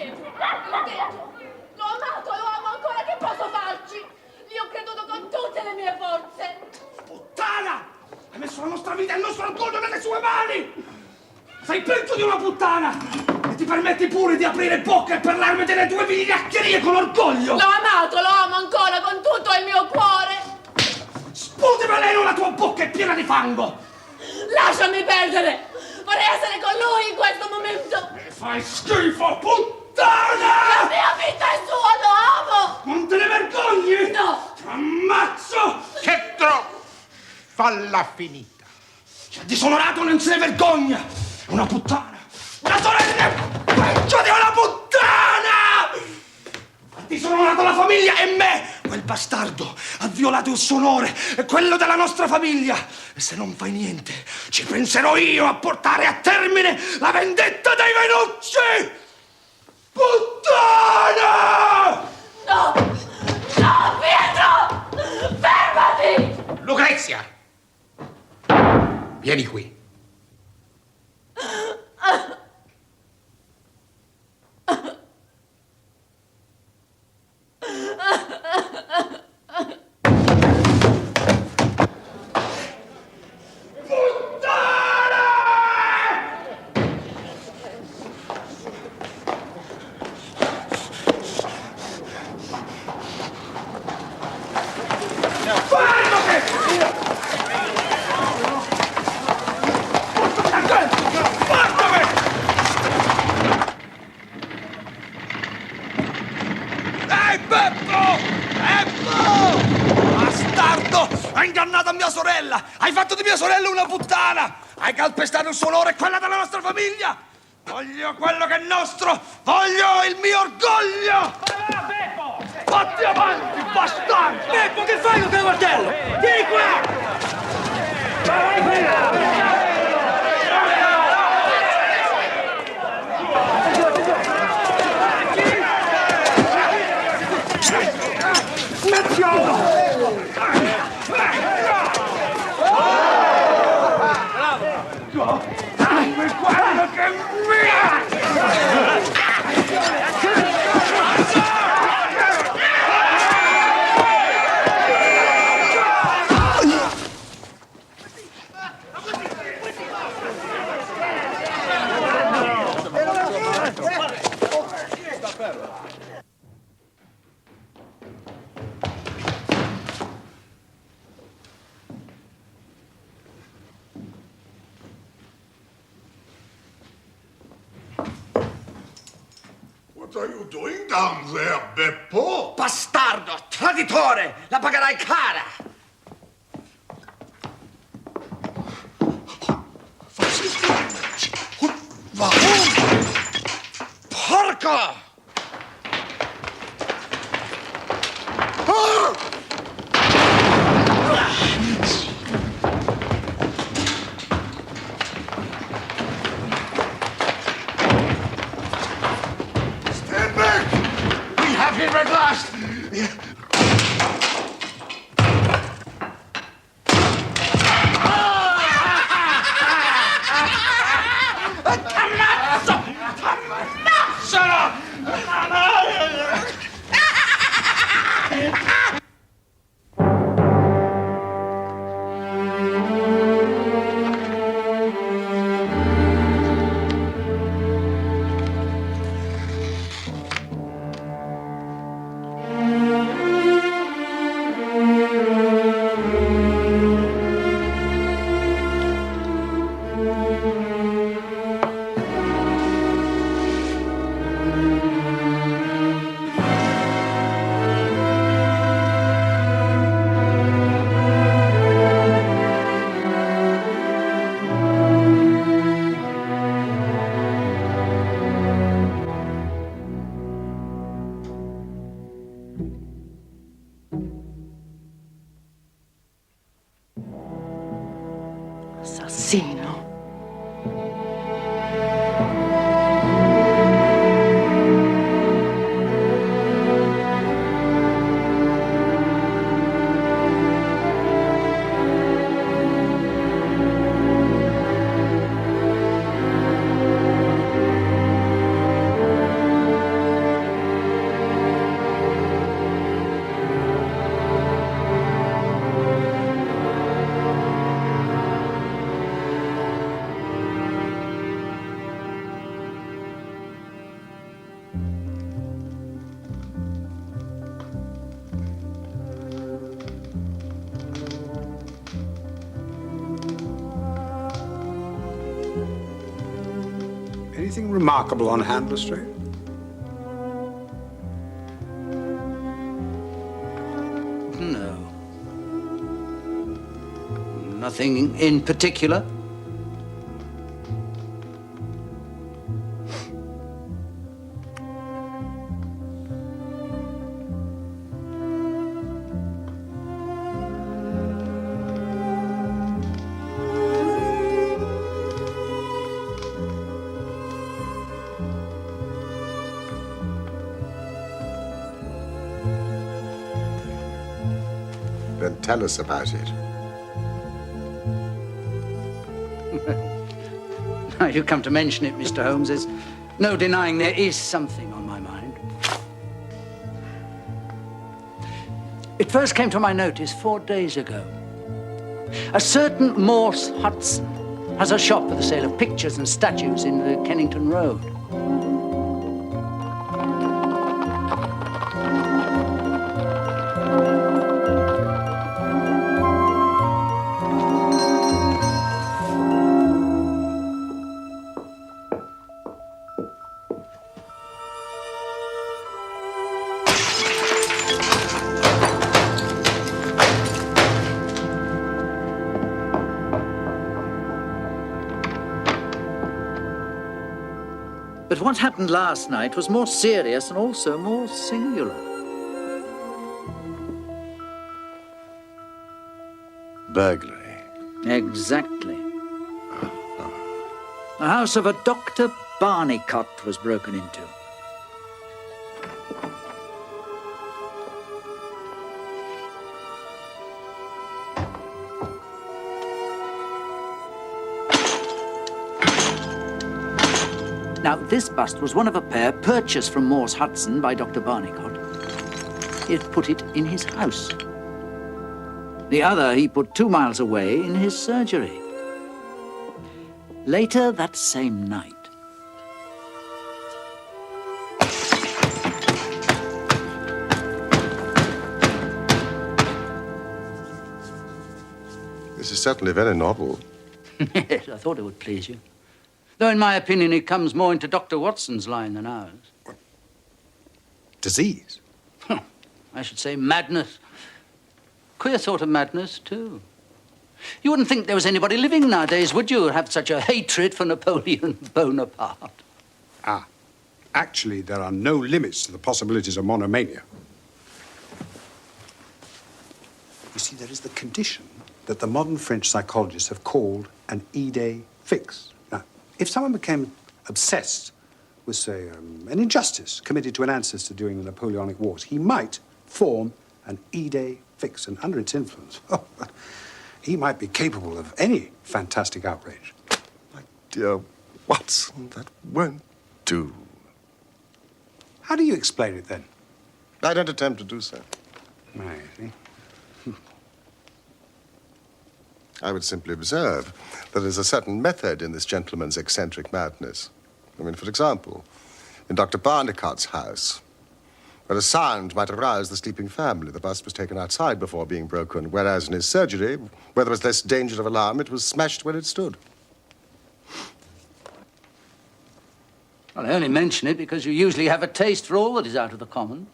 indietro. L'ho amato, lo amo ancora, che posso farci? Gli ho creduto con tutte le mie forze. Puttana! Hai messo la nostra vita e il nostro orgoglio nelle sue mani! Sei peggio di una puttana! E ti permetti pure di aprire bocca e parlarmi delle tue vigliaccherie con orgoglio! L'ho amato, lo amo ancora con tutto il mio cuore! Sputi veleno, la tua bocca è piena di fango! Lasciami perdere! Vorrei essere con lui in questo momento! Mi fai schifo, puttana! La mia vita è sua, lo amo! Non te ne vergogni? No! Ti ammazzo! Che troppo! Falla finita! Chi ha disonorato non se ne vergogna! Una puttana! Una sorella peggio di una puttana! Ha disonorato la famiglia e me! Quel bastardo ha violato il suo onore e quello della nostra famiglia! E se non fai niente, ci penserò io a portare a termine la vendetta dei Venucci! Puttana! No! No, Pietro! Fermati! Lucrezia! Vieni qui. Hai fatto di mia sorella una puttana! Hai calpestato il suo onore e quella della nostra famiglia! Voglio quello che è nostro! Voglio il mio orgoglio! Beppo! Fatti avanti, bastardo! Beppo, che fai con quel martello? Vieni qua! Vai, Quello che What are you doing down there, Beppo? bastardo, traditore! La pagherai cara! Porco! Stand back! We have him at last! Assassino. Anything remarkable on hand, Lestrade? No. Nothing in particular. Then tell us about it. Now you come to mention it, Mr. Holmes, there's no denying there is something on my mind. It first came to my notice 4 days ago. A certain Morse Hudson has a shop for the sale of pictures and statues in the Kennington Road. But what happened last night was more serious and also more singular. Burglary. Exactly. The house of a Dr. Barnicott was broken into. Now, this bust was one of a pair purchased from Morse Hudson by Dr. Barnicott. He had put it in his house. The other he put 2 miles away in his surgery. Later that same night, This is certainly very novel. yes, I thought it would please you. Though, in my opinion, it comes more into Dr. Watson's line than ours. Disease? I should say madness. Queer sort of madness, too. You wouldn't think there was anybody living nowadays, would you, who have such a hatred for Napoleon Bonaparte? Ah. Actually, there are no limits to the possibilities of monomania. You see, there is the condition that the modern French psychologists have called an idée fixe. Now, if someone became obsessed with, say, an injustice committed to an ancestor during the Napoleonic Wars, he might form an idée fixe, and under its influence, he might be capable of any fantastic outrage. My dear Watson, that won't do. How do you explain it, then? I don't attempt to do so. I see. I would simply observe that there's a certain method in this gentleman's eccentric madness. I mean, for example, in Dr. Barnicott's house, where a sound might arouse the sleeping family, the bust was taken outside before being broken, whereas in his surgery, where there was less danger of alarm, it was smashed where it stood. Well, I only mention it because you usually have a taste for all that is out of the common,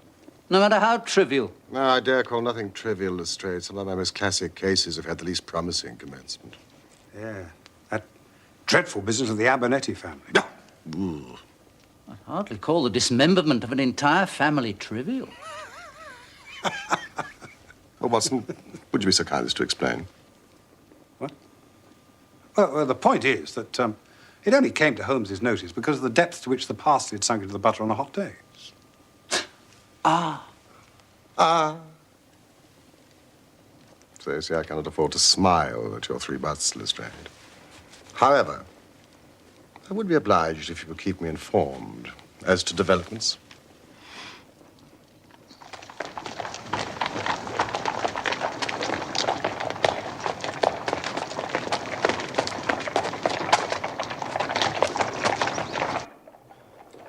no matter how trivial. No, I dare call nothing trivial, Lestrade. Some of my most classic cases have had the least promising commencement. Yeah, that dreadful business of the Abernethy family. Ooh. I'd hardly call the dismemberment of an entire family trivial. Well, Watson, would you be so kind as to explain? What? Well, the point is that it only came to Holmes's notice because of the depth to which the parsley had sunk into the butter on a hot day. Ah. So you see, I cannot afford to smile at your 3 busts, Lestrade. However, I would be obliged if you would keep me informed as to developments.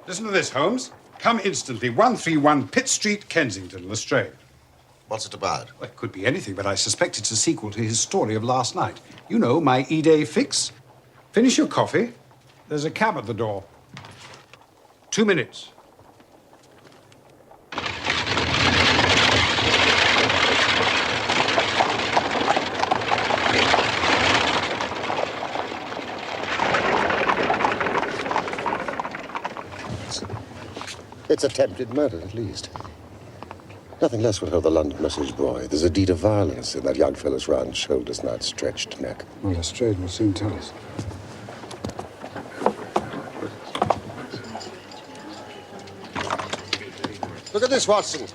Listen to this, Holmes. Come instantly. 131 Pitt Street, Kensington, Lestrade. What's it about? Well, it could be anything, but I suspect it's a sequel to his story of last night. You know, my idée fixe. Finish your coffee. There's a cab at the door. 2 minutes. It's attempted murder, at least. Nothing less would hold the London message boy. There's a deed of violence in that young fellow's round shoulders and outstretched neck. Well, Lestrade will soon tell us. Look at this, Watson.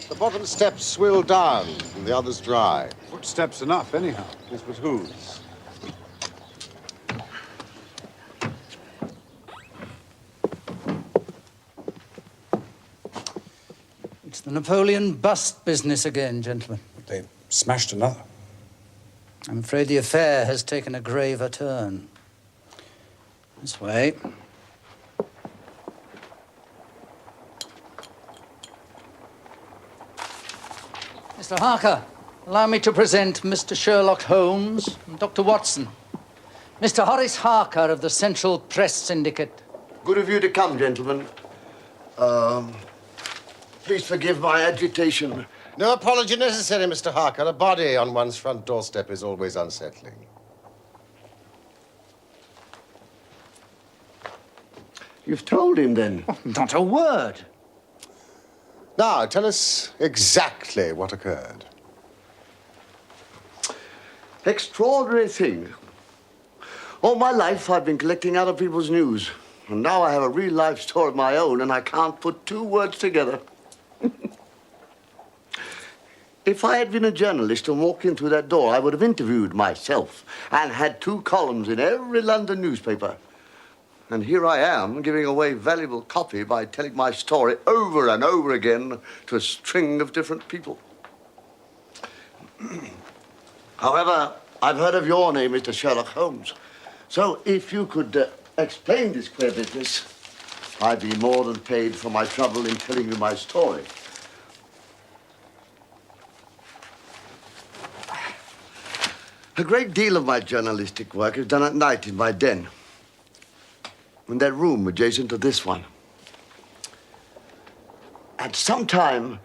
The bottom steps swill down and the others dry. Footsteps enough, anyhow. Yes, but whose? It's the Napoleon bust business again, gentlemen. They smashed another. I'm afraid the affair has taken a graver turn. This way. Mr. Harker, allow me to present Mr. Sherlock Holmes and Dr. Watson. Mr. Horace Harker of the Central Press Syndicate. Good of you to come, gentlemen. Please forgive my agitation. No apology necessary, Mr. Harker. A body on one's front doorstep is always unsettling. You've told him, then? Not a word. Now, tell us exactly what occurred. Extraordinary thing. All my life, I've been collecting other people's news. And now I have a real-life story of my own, and I can't put 2 words together. If I had been a journalist and walked in through that door, I would have interviewed myself and had 2 columns in every London newspaper. And here I am, giving away valuable copy by telling my story over and over again to a string of different people. However, I've heard of your name, Mr. Sherlock Holmes. So if you could explain this queer business, I'd be more than paid for my trouble in telling you my story. A great deal of my journalistic work is done at night in my den, in that room adjacent to this one. At some time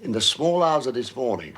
in the small hours of this morning,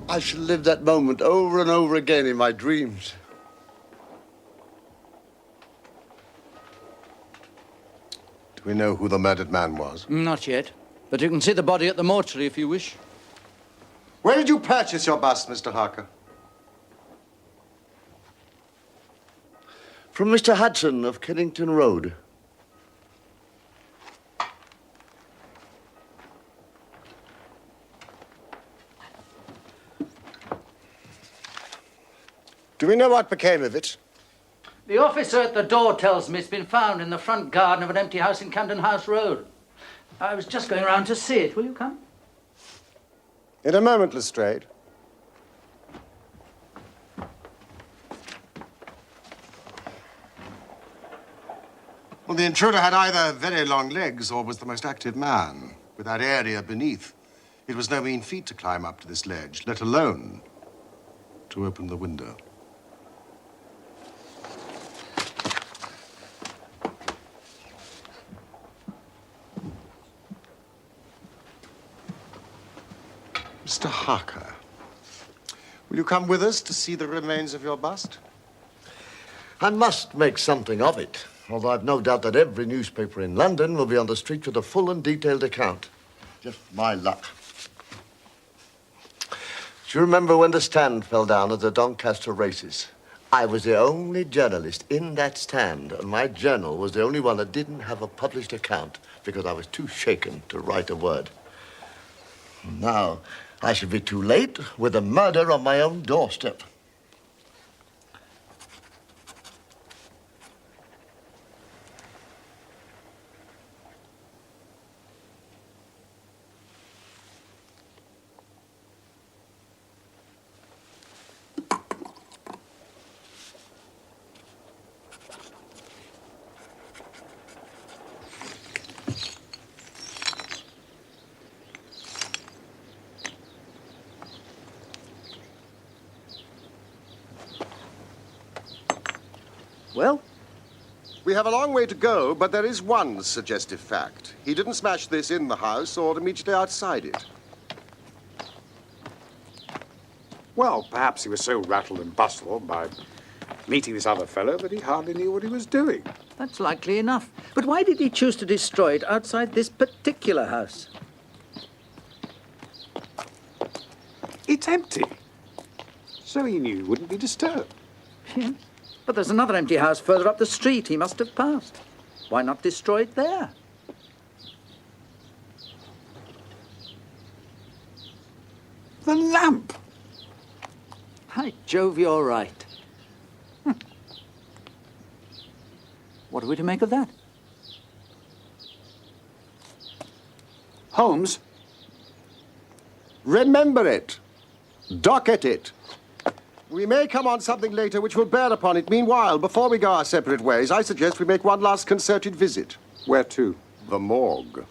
I shall live that moment over and over again in my dreams. Do we know who the murdered man was? Not yet. But you can see the body at the mortuary if you wish. Where did you purchase your bust, Mr. Harker? From Mr. Hudson of Kennington Road. Do we know what became of it? The officer at the door tells me it's been found in the front garden of an empty house in Camden House Road. I was just going round to see it. Will you come? In a moment, Lestrade. Well, the intruder had either very long legs or was the most active man, with that area beneath. It was no mean feat to climb up to this ledge, let alone to open the window. Mr. Harker, will you come with us to see the remains of your bust? I must make something of it, although I've no doubt that every newspaper in London will be on the street with a full and detailed account. Just my luck. Do you remember when the stand fell down at the Doncaster races? I was the only journalist in that stand, and my journal was the only one that didn't have a published account because I was too shaken to write a word. Now, I should be too late with a murder on my own doorstep. Well? We have a long way to go, but there is one suggestive fact. He didn't smash this in the house or immediately outside it. Well, perhaps he was so rattled and bustled by meeting this other fellow that he hardly knew what he was doing. That's likely enough. But why did he choose to destroy it outside this particular house? It's empty. So he knew he wouldn't be disturbed. Yeah. But there's another empty house further up the street he must have passed. Why not destroy it there? The lamp! By Jove, you're right. What are we to make of that? Holmes? Remember it. Docket it. We may come on something later which will bear upon it. Meanwhile, before we go our separate ways, I suggest we make one last concerted visit. Where to? The morgue.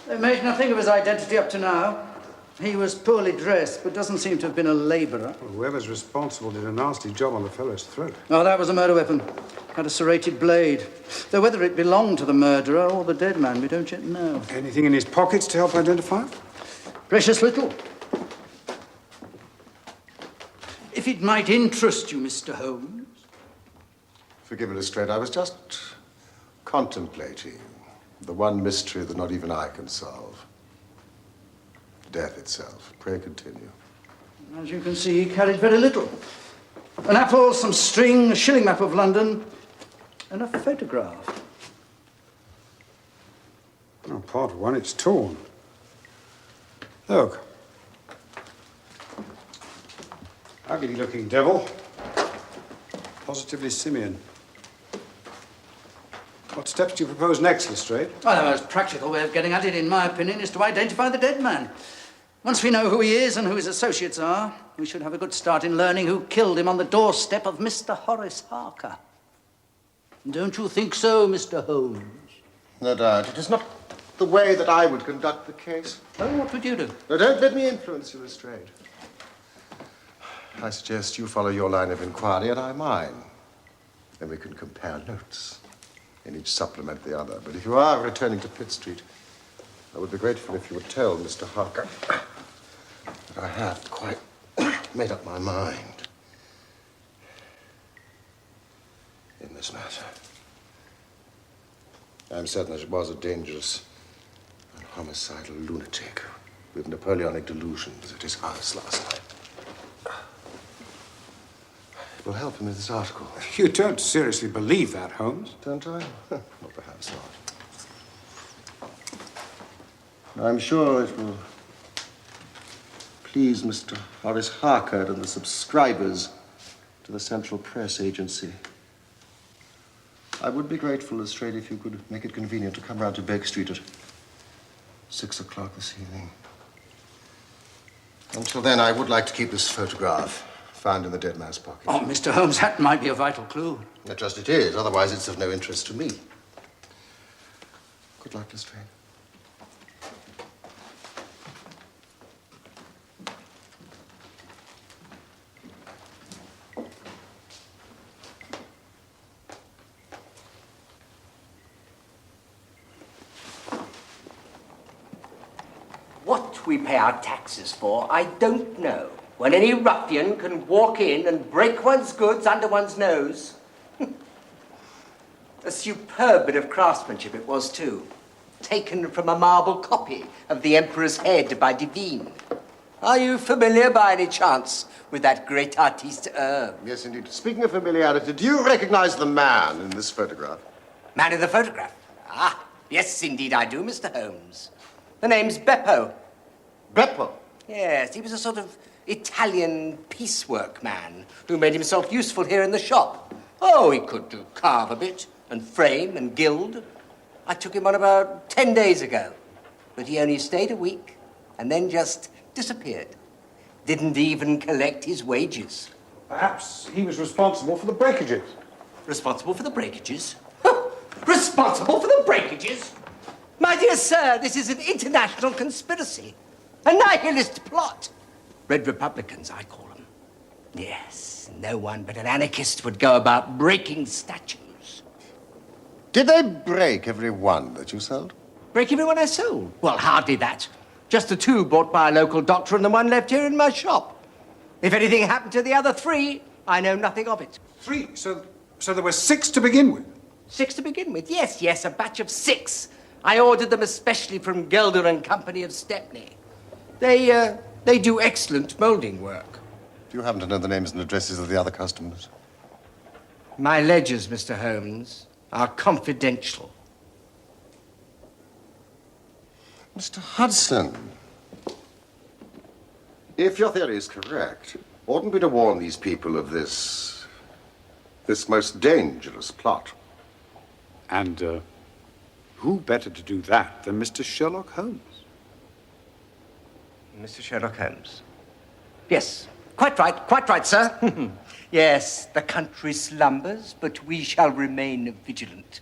They've made nothing of his identity up to now. He was poorly dressed, but doesn't seem to have been a labourer. Well, whoever's responsible did a nasty job on the fellow's throat. Oh, that was a murder weapon. Had a serrated blade. Though whether it belonged to the murderer or the dead man, we don't yet know. Anything in his pockets to help identify him? Precious little. If it might interest you, Mr. Holmes. Forgive me, Lestrade, I was just contemplating the one mystery that not even I can solve. Death itself. Pray continue. As you can see, he carried very little. An apple, some string, a shilling map of London, and a photograph. Oh, part of one, it's torn. Look. Ugly-looking devil. Positively simian. What steps do you propose next, Lestrade? Well, the most practical way of getting at it, in my opinion, is to identify the dead man. Once we know who he is and who his associates are, we should have a good start in learning who killed him on the doorstep of Mr. Horace Harker. Don't you think so, Mr. Holmes? No doubt. It is not the way that I would conduct the case. Oh, what would you do? No, don't let me influence you, Lestrade. I suggest you follow your line of inquiry and I mine. Then we can compare notes. and each supplement the other. But if you are returning to Pitt Street, I would be grateful if you would tell Mr. Harker that I have quite made up my mind in this matter. I'm certain that it was a dangerous and homicidal lunatic with Napoleonic delusions at his house last night. It will help him with this article. You don't seriously believe that, Holmes? Don't I? Well, perhaps not. I'm sure it will please Mr. Horace Harker and the subscribers to the Central Press Agency. I would be grateful, Lestrade, if you could make it convenient to come round to Baker Street at 6 o'clock this evening. Until then, I would like to keep this photograph found in the dead man's pocket. Oh, Mr. Holmes, that might be a vital clue. Not just it is, otherwise it's of no interest to me. Good luck, Lestrade. What we pay our taxes for, I don't know. When any ruffian can walk in and break one's goods under one's nose. A superb bit of craftsmanship it was, too. Taken from a marble copy of the Emperor's head by Divine. Are you familiar by any chance with that great artiste? Yes, indeed. Speaking of familiarity, do you recognize the man in this photograph? Man in the photograph? Ah, yes, indeed I do, Mr. Holmes. The name's Beppo. Beppo? Yes, he was a sort of Italian piecework man who made himself useful here in the shop. Oh, he could do carve a bit and frame and gild. I took him on about 10 days ago, but he only stayed a week and then just disappeared. Didn't even collect his wages. Perhaps he was responsible for the breakages. Responsible for the breakages? Responsible for the breakages? My dear sir, this is an international conspiracy. A nihilist plot. Red Republicans, I call them. Yes, no one but an anarchist would go about breaking statues. Did they break every one that you sold? Break every one I sold? Well, hardly that. Just the two bought by a local doctor and the one left here in my shop. If anything happened to the other three, I know nothing of it. 3? So there were 6 to begin with? 6 to begin with? Yes, a batch of 6. I ordered them especially from Gelder and Company of Stepney. They do excellent molding work. Do you happen to know the names and addresses of the other customers? My ledgers, Mr. Holmes, are confidential. Mr. Hudson, if your theory is correct, oughtn't we to warn these people of this most dangerous plot? And who better to do that than Mr. Sherlock Holmes? Mr. Sherlock Holmes. Yes, quite right, sir. Yes, the country slumbers, but we shall remain vigilant.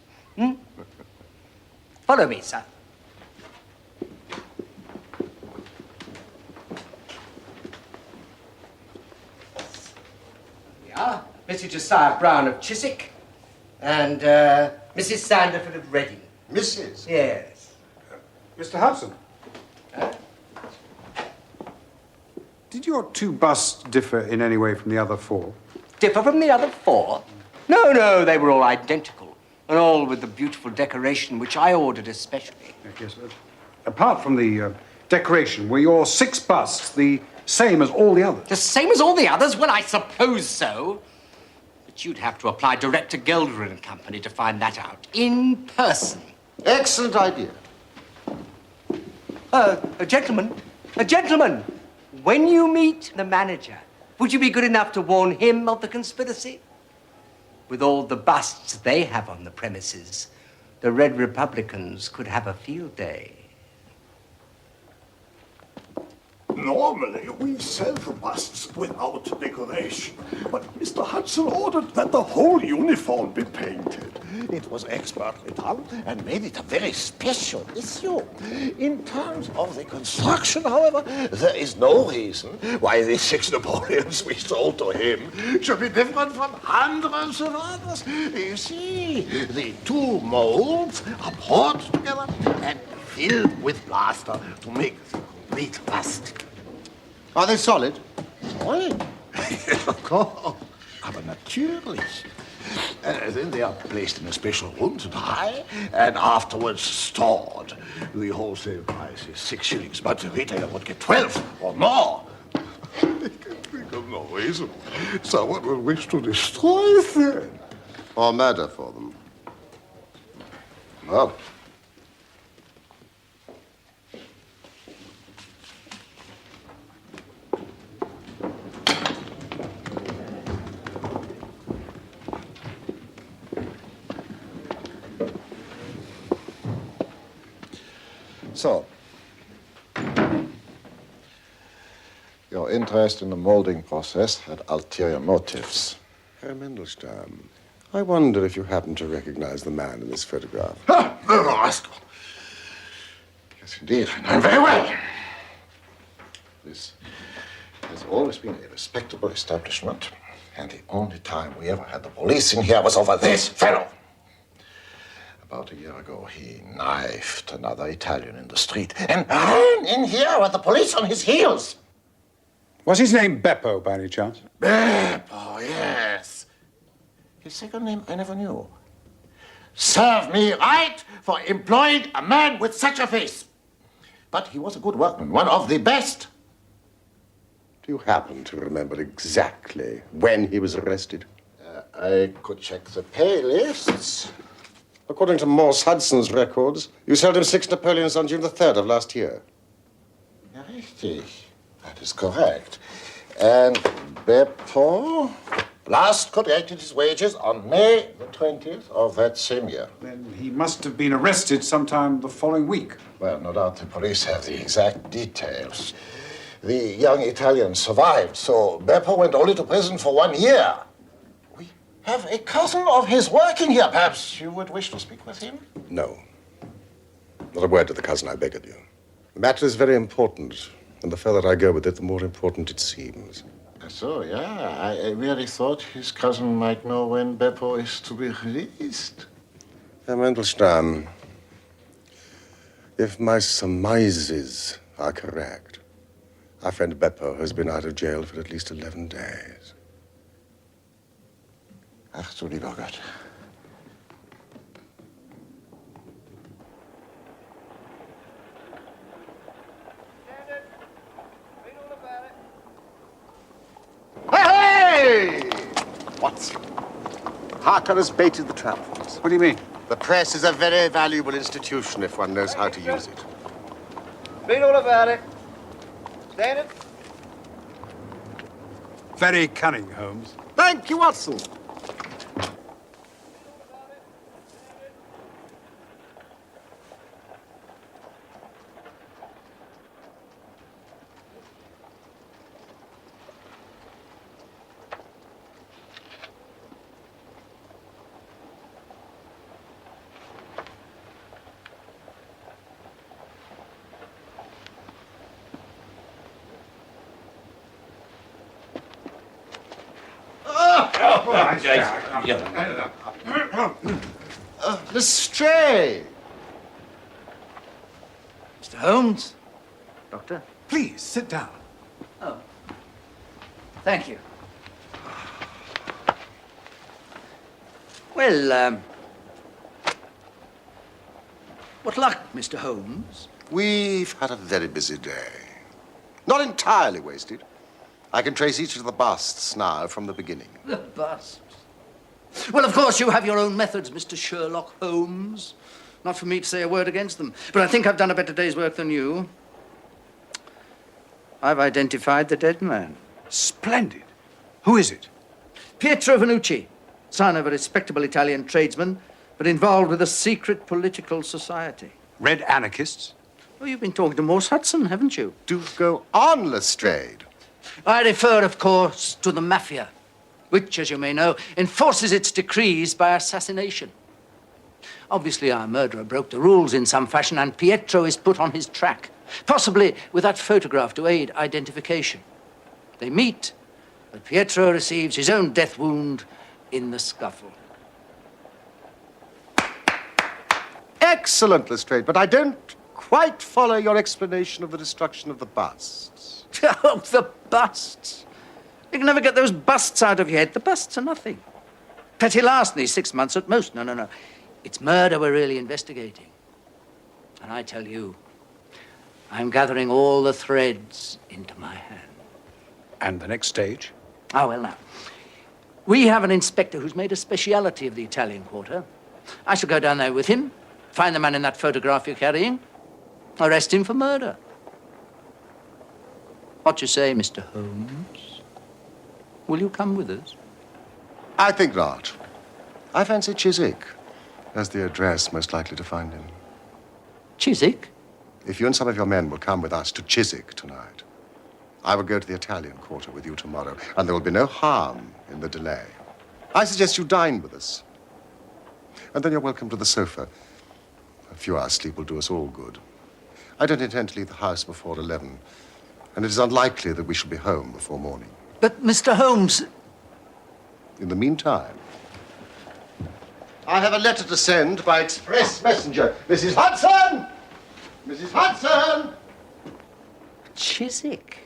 Follow me, sir. Here we are. Mr. Josiah Brown of Chiswick and Mrs. Sanderford of Reading. Mrs.? Yes. Mr. Hudson? Did your 2 busts differ in any way from the other 4? Differ from the other 4? No, they were all identical. And all with the beautiful decoration which I ordered especially. Yes, apart from the decoration, were your 6 busts the same as all the others? The same as all the others? Well, I suppose so. But you'd have to apply direct to Gelder and Company to find that out. In person. Excellent idea. A gentleman. When you meet the manager, would you be good enough to warn him of the conspiracy? With all the busts they have on the premises, the Red Republicans could have a field day. Normally, we sell the busts without decoration. But Mr. Hudson ordered that the whole uniform be painted. It was expertly done and made it a very special issue. In terms of the construction, however, there is no reason why the 6 Napoleons we sold to him should be different from hundreds of others. You see, the 2 molds are poured together and filled with plaster to make the complete bust. Are they solid? Solid? Yes, of course. Aber natürlich. Then they are placed in a special room to dry and afterwards stored. The wholesale price is 6 shillings, but the retailer would get 12 or more. I can think of no reason someone would wish to destroy them. Or murder for them? Well, So, your interest in the molding process had ulterior motives. Herr Mandelstam, I wonder if you happen to recognize the man in this photograph. the rascal. Yes, indeed. I know him very well. This has always been a respectable establishment, and the only time we ever had the police in here was over this fellow. About a year ago, he knifed another Italian in the street and ran in here with the police on his heels. Was his name Beppo, by any chance? Beppo, yes. His second name I never knew. Serve me right for employing a man with such a face. But he was a good workman, one of the best. Do you happen to remember exactly when he was arrested? I could check the pay lists. According to Morse Hudson's records, you sold him 6 Napoleons on June the 3rd of last year. Ja, richtig. That is correct. And Beppo last collected his wages on May the 20th of that same year. Then he must have been arrested sometime the following week. Well, no doubt the police have the exact details. The young Italian survived, so Beppo went only to prison for 1 year. We have a cousin of his working here. Perhaps you would wish to speak with him? No. Not a word to the cousin, I beg of you. The matter is very important, and the further I go with it, the more important it seems. So, yeah, I really thought his cousin might know when Beppo is to be released. Herr Mandelstam, if my surmises are correct, our friend Beppo has been out of jail for at least 11 days. Ach du lieber Gott. Hey! Watson, Harker has baited the trap for us. What do you mean? The press is a very valuable institution if one knows how to use it. Read all about it. Stand it. Very cunning, Holmes. Thank you, Watson. Lestrade! Mr. Holmes? Doctor? Please, sit down. Oh. Thank you. Well, what luck, Mr. Holmes? We've had a very busy day. Not entirely wasted. I can trace each of the busts now from the beginning. The busts. Well, of course, you have your own methods, Mr. Sherlock Holmes. Not for me to say a word against them, but I think I've done a better day's work than you. I've identified the dead man. Splendid. Who is it? Pietro Vannucci, son of a respectable Italian tradesman, but involved with a secret political society. Red anarchists? Oh, you've been talking to Morse Hudson, haven't you? Do go on, Lestrade. I refer, of course, to the Mafia, which, as you may know, enforces its decrees by assassination. Obviously, our murderer broke the rules in some fashion, and Pietro is put on his track, possibly with that photograph to aid identification. They meet, but Pietro receives his own death wound in the scuffle. Excellent, Lestrade, but I don't quite follow your explanation of the destruction of the busts. Oh, the busts. You can never get those busts out of your head. The busts are nothing. Petty larceny, 6 months at most. No. It's murder we're really investigating. And I tell you, I'm gathering all the threads into my hand. And the next stage? Ah, well, now. We have an inspector who's made a speciality of the Italian quarter. I shall go down there with him, find the man in that photograph you're carrying, arrest him for murder. What you say, Mr. Holmes? Will you come with us? I think not. I fancy Chiswick as the address most likely to find him. Chiswick? If you and some of your men will come with us to Chiswick tonight, I will go to the Italian quarter with you tomorrow, and there will be no harm in the delay. I suggest you dine with us. And then you're welcome to the sofa. A few hours' sleep will do us all good. I don't intend to leave the house before 11, and it is unlikely that we shall be home before morning. But, Mr. Holmes... In the meantime, I have a letter to send by express messenger. Mrs. Hudson! Mrs. Hudson! Chiswick?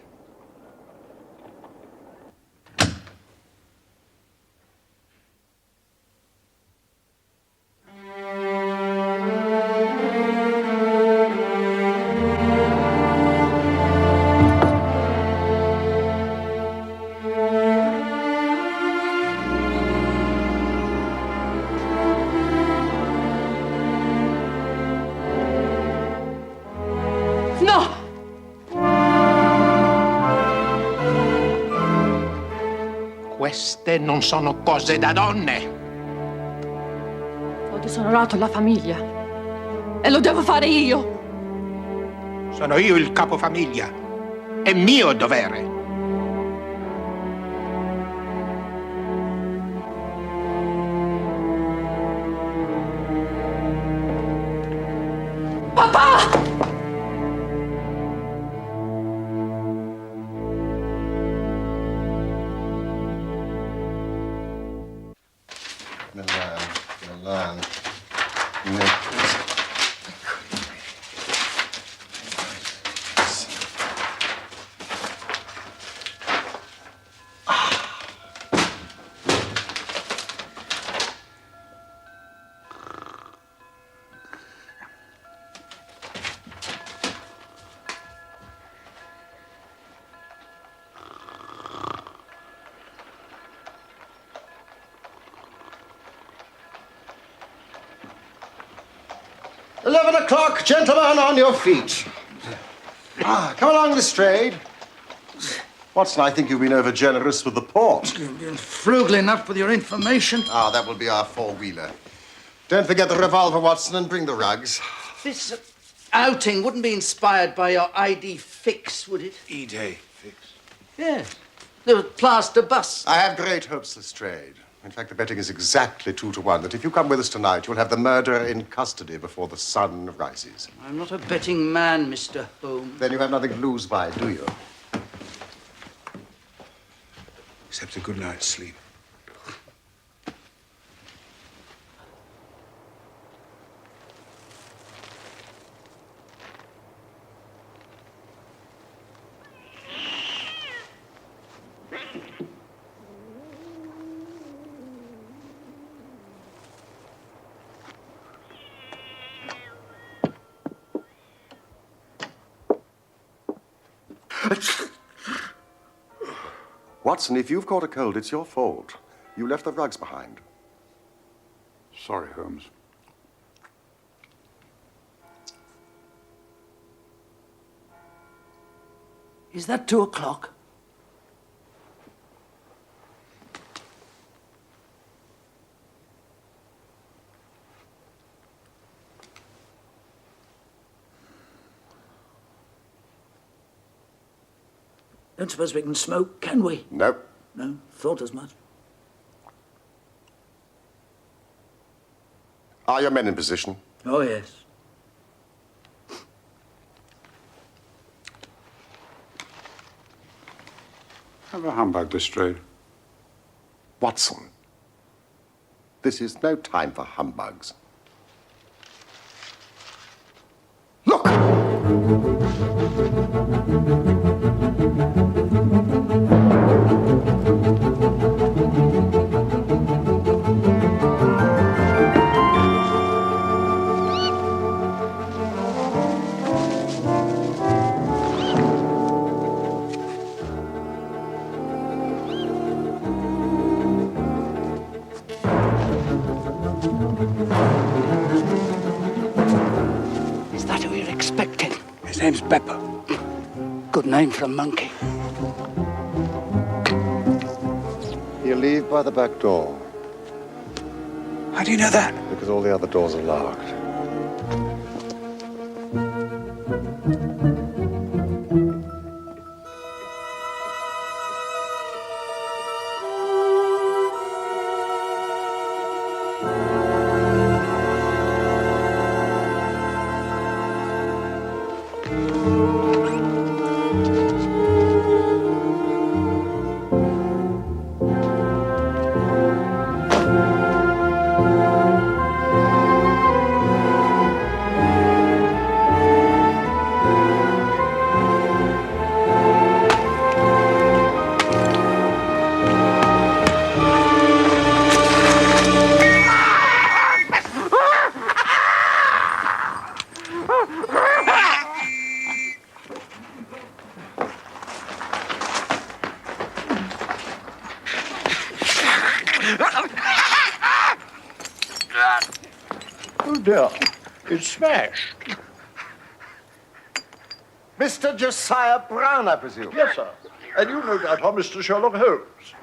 No! Queste non sono cose da donne. Ho disonorato la famiglia. E lo devo fare io. Sono io il capofamiglia. È mio dovere. Papà! Milan. O'clock, gentlemen, on your feet. Come along, Lestrade. Watson, I think you've been over-generous with the port. You've been frugal enough with your information. That will be our four-wheeler. Don't forget the revolver, Watson, and bring the rugs. This outing wouldn't be inspired by your ID fix, would it? E-Day fix. Yes. The plaster bust. I have great hopes, Lestrade. In fact, the betting is exactly 2-1 that if you come with us tonight, you'll have the murderer in custody before the sun rises. I'm not a betting man, Mr. Holmes. Then you have nothing to lose by, do you? Except a good night's sleep. Watson, if you've caught a cold, it's your fault. You left the rugs behind. Sorry, Holmes. Is that 2 o'clock? Don't suppose we can smoke, can we? No. No, thought as much. Are your men in position? Oh, yes. Have a humbug, Lestrade. Watson, this is no time for humbugs. Look! Is that who you're expecting? His name's Beppo. Good name for a monkey. He'll leave by the back door, How do you know that? because all the other doors are locked. Oh dear, it's smashed. Mr. Josiah Brown, I presume? Yes, sir. And you no doubt are Mr. Sherlock Holmes.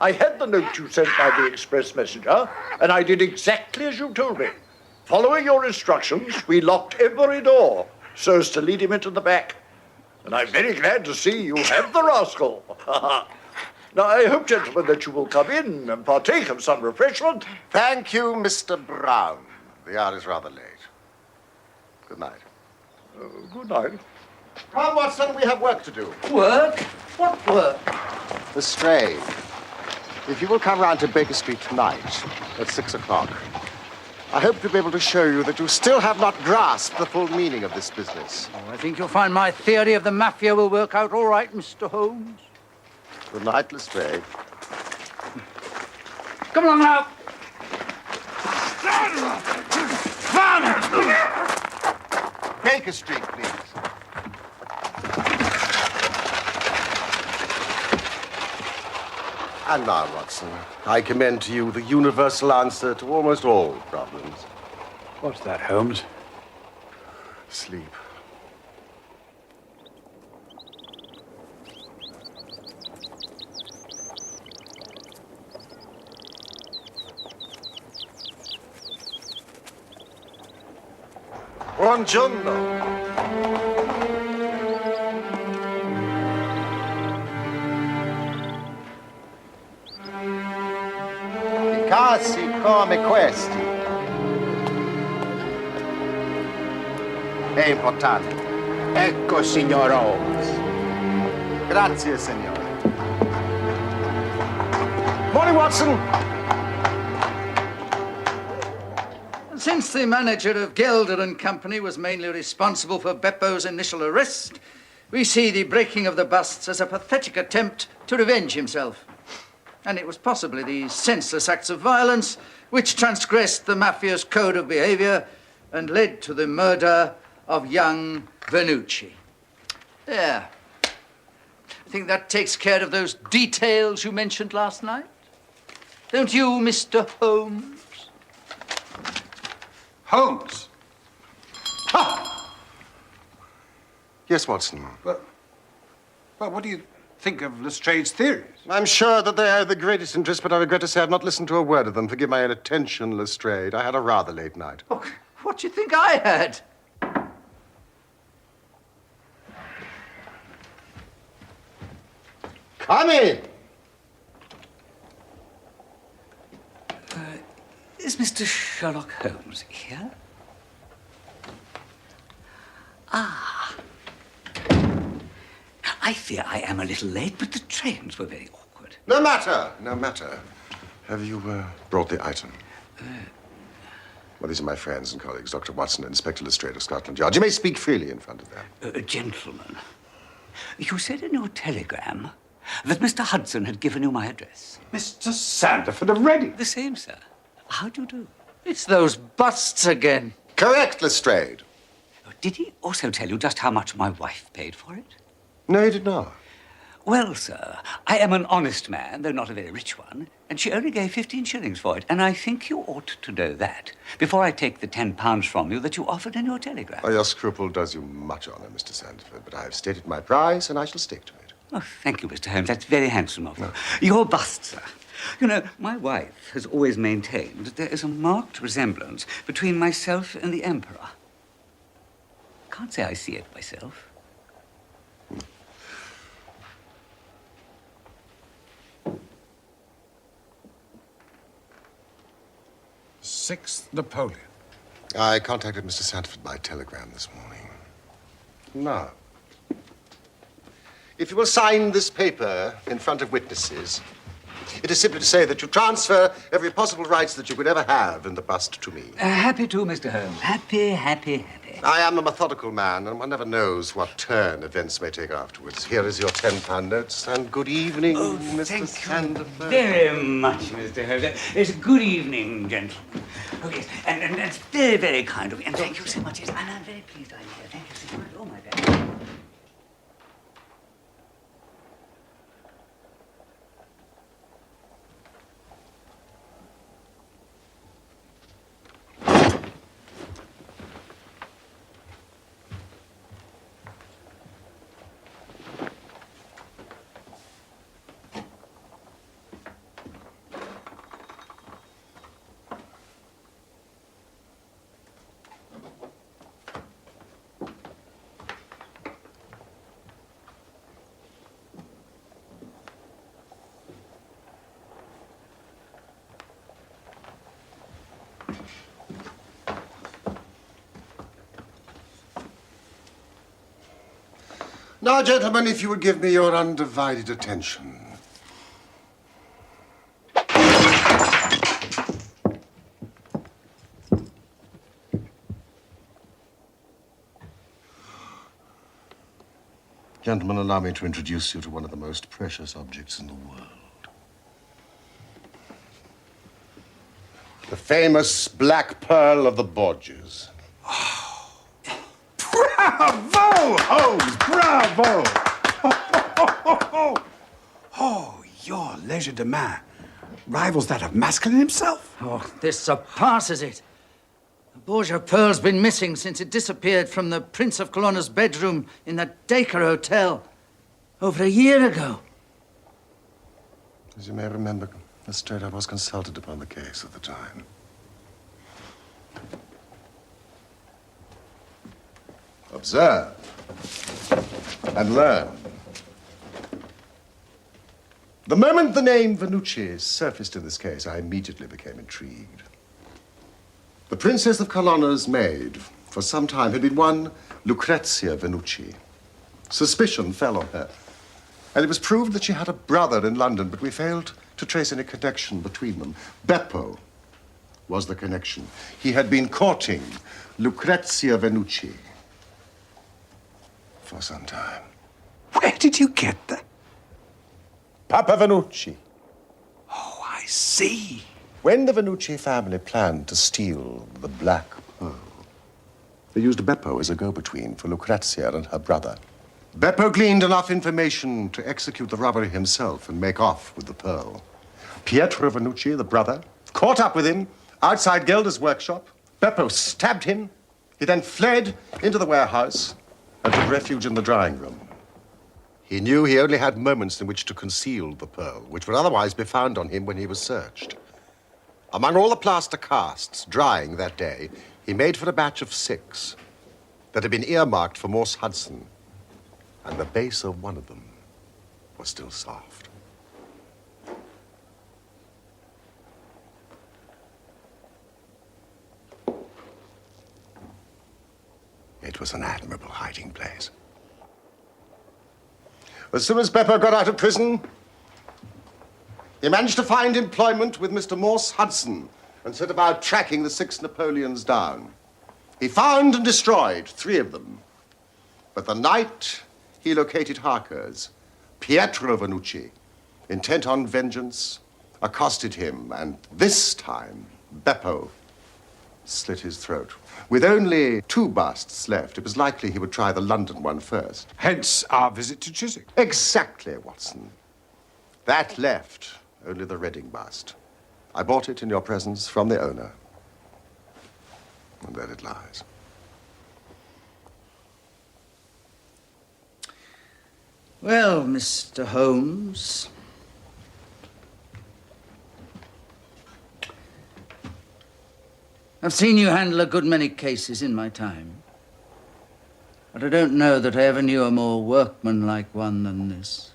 I had the note you sent by the express messenger, and I did exactly as you told me. Following your instructions, we locked every door so as to lead him into the back. And I'm very glad to see you have the rascal. Now, I hope, gentlemen, that you will come in and partake of some refreshment. Thank you, Mr. Brown. The hour is rather late. Good night. Good night. Come, Watson, we have work to do. Work? What work? Lestrade, if you will come round to Baker Street tonight at 6 o'clock, I hope to be able to show you that you still have not grasped the full meaning of this business. Oh, I think you'll find my theory of the mafia will work out all right, Mr. Holmes. Good night, Lestrade. Come along now. Baker Street, please. And now, Watson, I commend to you the universal answer to almost all problems. What's that, Holmes? Sleep. Buongiorno. I casi come questi è importante. Ecco, signor Holmes. Grazie, signore. Morning, Watson. Since the manager of Gelder and Company was mainly responsible for Beppo's initial arrest, we see the breaking of the busts as a pathetic attempt to revenge himself. And it was possibly these senseless acts of violence which transgressed the mafia's code of behavior and led to the murder of young Vernucci. There. I think that takes care of those details you mentioned last night. Don't you, Mr. Holmes? Holmes! Yes, Watson. Well, what do you think of Lestrade's theories? I'm sure that they are of the greatest interest, but I regret to say I've not listened to a word of them. Forgive my inattention, Lestrade. I had a rather late night. Oh, what do you think I had? Come in. Is Mr. Sherlock Holmes here? Ah. I fear I am a little late, but the trains were very awkward. No matter, no matter. Have you brought the item? Well, these are my friends and colleagues, Dr. Watson and Inspector Lestrade of Scotland Yard. You may speak freely in front of them. Gentlemen, you said in your telegram that Mr. Hudson had given you my address. Mr. Sandiford of Reading. The same, sir. How do you do? It's those busts again. Correct, Lestrade. Did he also tell you just how much my wife paid for it? No, he did not. Well, sir, I am an honest man, though not a very rich one, and she only gave 15 shillings for it, and I think you ought to know that before I take the £10 from you that you offered in your telegram. Oh, your scruple does you much honor, Mr. Sandiford, but I have stated my price, and I shall stick to it. Oh, thank you, Mr. Holmes. That's very handsome of you. Your bust, sir. You know, my wife has always maintained that there is a marked resemblance between myself and the Emperor. Can't say I see it myself. Sixth Napoleon. I contacted Mr. Sandiford by telegram this morning. Now, if you will sign this paper in front of witnesses, it is simply to say that you transfer every possible rights that you could ever have in the bust to me. Happy to, Mr. Holmes. Happy, happy, happy. I am a methodical man, and one never knows what turn events may take afterwards. Here is your £10 notes, and good evening, Mr. Sandiford. Very much, Mr. Holmes. It's a good evening, gentlemen. Oh, yes, and it's very, very kind of you. And thank you so much. Yes, and I'm very pleased I'm here. Thank you so much. Oh, my God. Now, gentlemen, if you would give me your undivided attention. Gentlemen, allow me to introduce you to one of the most precious objects in the world. The famous Black Pearl of the Borgias. Bravo, Holmes! Bravo! Oh, your legerdemain rivals that of Maskelyne himself. Oh, this surpasses it. The Borgia pearl's been missing since it disappeared from the Prince of Colonna's bedroom in the Dacre Hotel over a year ago. As you may remember, Lestrade, I was consulted upon the case at the time. Observe and learn. The moment the name Venucci surfaced in this case, I immediately became intrigued. The Princess of Colonna's maid, for some time, had been one Lucrezia Venucci. Suspicion fell on her, and it was proved that she had a brother in London, but we failed to trace any connection between them. Beppo was the connection. He had been courting Lucrezia Venucci for some time. Where did you get that? Papa Venucci. Oh, I see. When the Venucci family planned to steal the Black Pearl, they used Beppo as a go-between for Lucrezia and her brother. Beppo gleaned enough information to execute the robbery himself and make off with the pearl. Pietro Venucci, the brother, caught up with him outside Gelder's workshop. Beppo stabbed him. He then fled into the warehouse and took refuge in the drawing room. He knew he only had moments in which to conceal the pearl, which would otherwise be found on him when he was searched. Among all the plaster casts drying that day, he made for a batch of 6 that had been earmarked for Morse Hudson, and the base of one of them was still soft. It was an admirable hiding place. As soon as Beppo got out of prison, he managed to find employment with Mr. Morse Hudson and set about tracking the 6 Napoleons down. He found and destroyed 3 of them. But the night he located Harker's, Pietro Vanucci, intent on vengeance, accosted him, and this time Beppo slit his throat. With only 2 busts left, it was likely he would try the London one first. Hence our visit to Chiswick. Exactly, Watson. That left only the Reading bust. I bought it in your presence from the owner. And there it lies. Well, Mr. Holmes, I've seen you handle a good many cases in my time, but I don't know that I ever knew a more workmanlike one than this.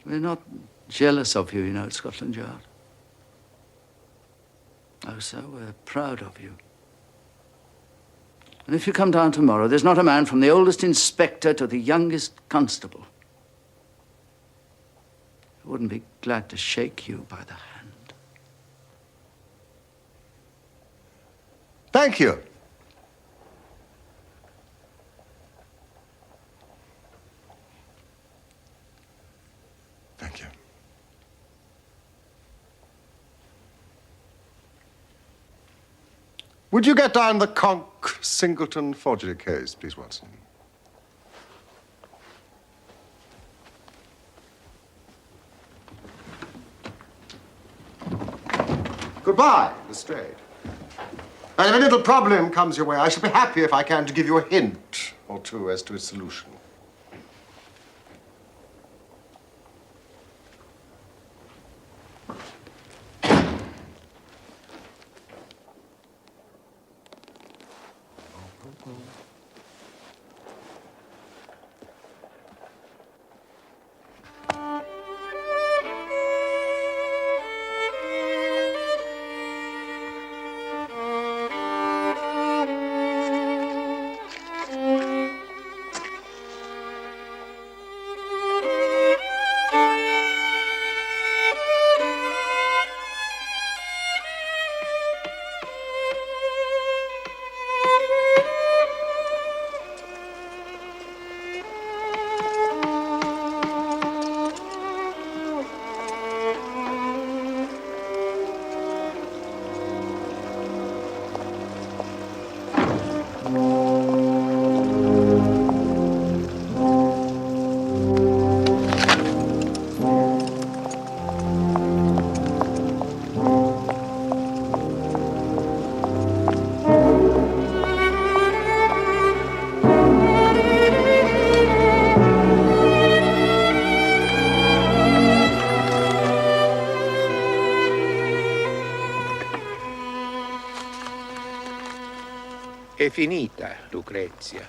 We're not jealous of you, you know, at Scotland Yard. Oh, sir, we're proud of you. And if you come down tomorrow, there's not a man from the oldest inspector to the youngest constable who wouldn't be glad to shake you by the hand. Thank you. Thank you. Would you get down the Conk-Singleton forgery case, please, Watson? Goodbye, Lestrade. And if a little problem comes your way, I shall be happy if I can to give you a hint or two as to its solution. È finita, Lucrezia.